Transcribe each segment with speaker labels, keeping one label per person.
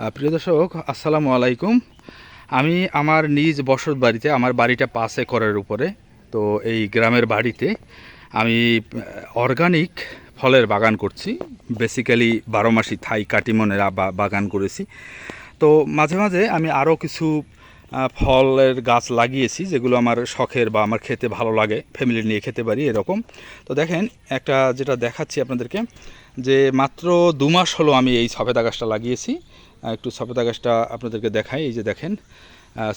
Speaker 1: প্রিয় দর্শক, আসসালামু আলাইকুম। আমি আমার নিজ বসত বাড়িতে, আমার বাড়িটা 5 একরের উপরে। তো এই গ্রামের বাড়িতে আমি অর্গানিক ফলের বাগান করছি। বেসিক্যালি 12 মাসি থাই কাটিমনের বাগান করেছি। তো মাঝে মাঝে আমি আরও কিছু ফলের গাছ লাগিয়েছি, যেগুলো আমার শখের বা আমার খেতে ভালো লাগে, ফ্যামিলি নিয়ে খেতে পারি এরকম। তো দেখেন, একটা যেটা দেখাচ্ছি আপনাদেরকে, যে মাত্র 2 মাস হলো আমি এই সফেদা গাছটা লাগিয়েছি। একটু সফেদা গাছটা আপনাদেরকে দেখাই। এই যে দেখেন,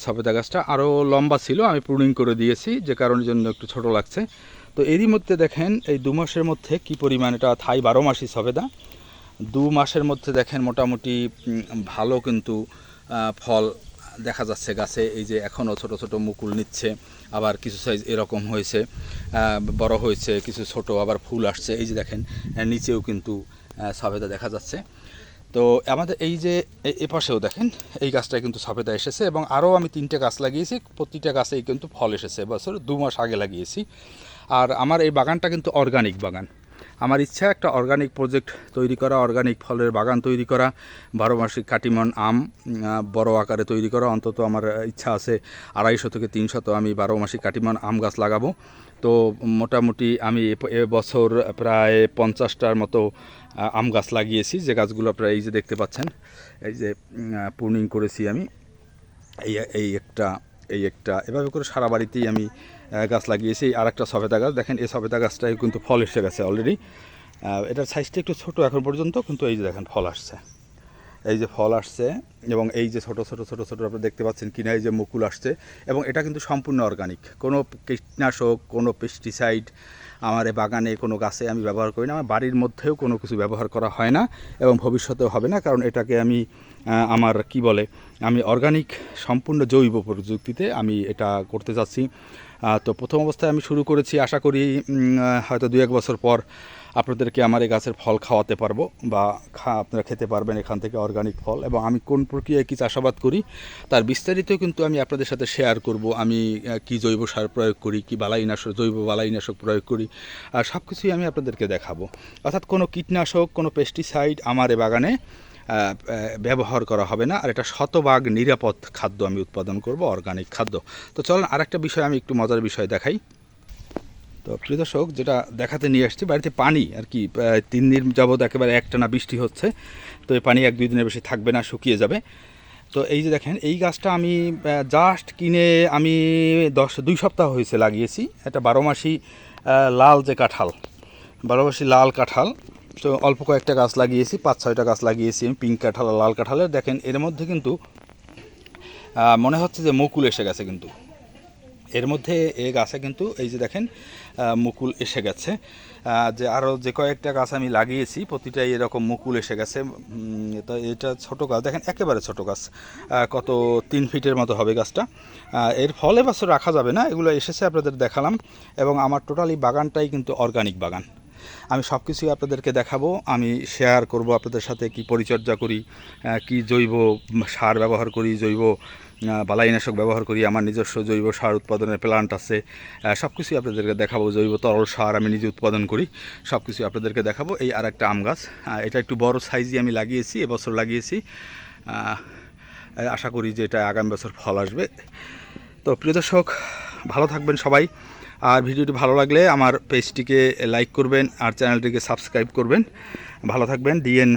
Speaker 1: সফেদা গাছটা আরও লম্বা ছিল, আমি প্রুনিং করে দিয়েছি, যে কারণের জন্য একটু ছোট লাগছে। তো এরই মধ্যে দেখেন, এই 2 মাসের মধ্যে কি পরিমাণ, এটা থাই 12 মাসি সফেদা, 2 মাসের মধ্যে দেখেন মোটামুটি ভালো কিন্তু ফল দেখা যাচ্ছে গাছে। এই যে এখনও ছোট ছোট মুকুল নিচ্ছে, আবার কিছু সাইজ এরকম হয়েছে, বড় হয়েছে, কিছু ছোট আবার ফুল আসছে। এই যে দেখেন, নিচেও কিন্তু সফেদা দেখা যাচ্ছে। তো আমাদের এই যে এপাশেও দেখেন, এই গাছটায় কিন্তু সফেদা এসেছে, এবং আরও আমি 3টে গাছ লাগিয়েছি, প্রতিটা গাছেই কিন্তু ফল এসেছে। বছর 2 মাস আগে লাগিয়েছি। আর আমার এই বাগানটা কিন্তু অর্গানিক বাগান। আমার ইচ্ছা একটা অর্গানিক প্রজেক্ট তৈরি করা, অর্গানিক ফলের বাগান তৈরি করা, 12 মাসিক কাটিমন আম বড় আকারে তৈরি করা। অন্তত আমার ইচ্ছা আছে 250 থেকে 300 আমি 12 মাসিক কাটিমন আম গাছ লাগাবো। তো মোটামুটি আমি এবছর প্রায় 50টার মতো আম গাছ লাগিয়েছি, যে গাছগুলো আপনারা এই যে দেখতে পাচ্ছেন, এই যে প্রুনিং করেছি আমি। এই এই একটা এই একটা এভাবে করে সারা বাড়িতেই আমি গাছ লাগিয়েছি। আর একটা সবেদা গাছ দেখেন, এই সবেদা গাছটায় কিন্তু ফল এসে গেছে অলরেডি। এটার সাইজটা একটু ছোট এখন পর্যন্ত, কিন্তু এই যে দেখেন ফল আসছে, এই যে ফল আসছে, এবং এই যে ছোট ছোট ছোট ছোট আপনারা দেখতে পাচ্ছেন কিনা, এই যে মুকুল আসছে। এবং এটা কিন্তু সম্পূর্ণ অর্গানিক, কোনো কীটনাশক, কোনো পেস্টিসাইড আমার এই বাগানে কোনো গাছে আমি ব্যবহার করি না। আমার বাড়ির মধ্যেও কোনো কিছু ব্যবহার করা হয় না, এবং ভবিষ্যতেও হবে না, কারণ এটাকে আমি আমার কি বলে, আমি অর্গানিক সম্পূর্ণ জৈব প্রযুক্তিতে আমি এটা করতে যাচ্ছি। তো প্রথম অবস্থায় আমি শুরু করেছি, আশা করি হয়তো 2-1 বছর পর আপনাদেরকে আমার এই গাছের ফল খাওয়াতে পারবো, বা আপনারা খেতে পারবেন এখান থেকে অর্গানিক ফল। এবং আমি কোন প্রক্রিয়ায় কী চাষাবাদ করি তার বিস্তারিত কিন্তু আমি আপনাদের সাথে শেয়ার করব। আমি কি জৈব সার প্রয়োগ করি, কি বালাইনাশক, জৈব বালাইনাশক প্রয়োগ করি, আর সব কিছুই আমি আপনাদেরকে দেখাবো। অর্থাৎ কোনো কীটনাশক, কোনো পেস্টিসাইড আমার এ বাগানে ব্যবহার করা হবে না। আর এটা শতভাগ নিরাপদ খাদ্য আমি উৎপাদন করব, অর্গানিক খাদ্য। তো চলুন আরেকটা বিষয়, আমি একটু মজার বিষয় দেখাই। তো প্রিয় দর্শক, যেটা দেখাতে নিয়ে আসছি, বাড়িতে পানি আর কি 3 দিন যাবৎ একেবারে একটানা বৃষ্টি হচ্ছে। তো এই পানি 1-2 দিনের বেশি থাকবে না, শুকিয়ে যাবে। তো এই যে দেখেন, এই গাছটা আমি জাস্ট কিনে আমি 2 সপ্তাহ হয়েছে লাগিয়েছি। এটা 12 মাসি লাল যে কাঁঠাল, 12 মাসি লাল কাঁঠাল। তো অল্প কয়েকটা গাছ লাগিয়েছি, 5-6টা গাছ লাগিয়েছি আমি, পিঙ্ক কাঁঠাল আর লাল কাঁঠালের। দেখেন এর মধ্যে কিন্তু মনে হচ্ছে যে মুকুল এসে গেছে, কিন্তু এর মধ্যে এই গাছে কিন্তু এই যে দেখেন মুকুল এসে গেছে। যে আরও যে কয়েকটা গাছ আমি লাগিয়েছি, প্রতিটাই এরকম মুকুল এসে গেছে। তো এটা ছোট গাছ দেখেন, একেবারে ছোট গাছ, কত 3 ফিটের মতো হবে গাছটা। এর ফল এবছর রাখা যাবে না, এগুলো এসেছে আপনাদের দেখালাম। এবং আমার টোটালি বাগানটাই কিন্তু অর্গানিক বাগান। আমি সব কিছুই আপনাদেরকে দেখাবো, আমি শেয়ার করব আপনাদের সাথে, কি পরিচর্যা করি, কি জৈব সার ব্যবহার করি, জৈব বালাইনাশক ব্যবহার করি, আমার নিজস্ব জৈব সার উৎপাদনের প্ল্যান্ট আছে। সব কিছুই আপনাদেরকে দেখাবো। জৈব তরল সার আমি নিজে উৎপাদন করি, সব কিছুই আপনাদেরকে দেখাবো। এই আর একটা আম গাছ, এটা একটু বড় সাইজই আমি লাগিয়েছি, এবছর লাগিয়েছি। আশা করি যে এটা আগামী বছর ফল আসবে। তো প্রিয় দর্শক, ভালো থাকবেন সবাই। আর ভিডিওটি ভালো লাগলে আমার পেজটিকে লাইক করবেন, আর চ্যানেলটিকে সাবস্ক্রাইব করবেন। ভালো থাকবেন। ডিএন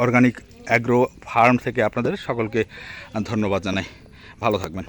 Speaker 1: অর্গানিক অ্যাগ্রো ফার্ম থেকে আপনাদের সকলকে ধন্যবাদ জানাই। ভালো থাকবেন।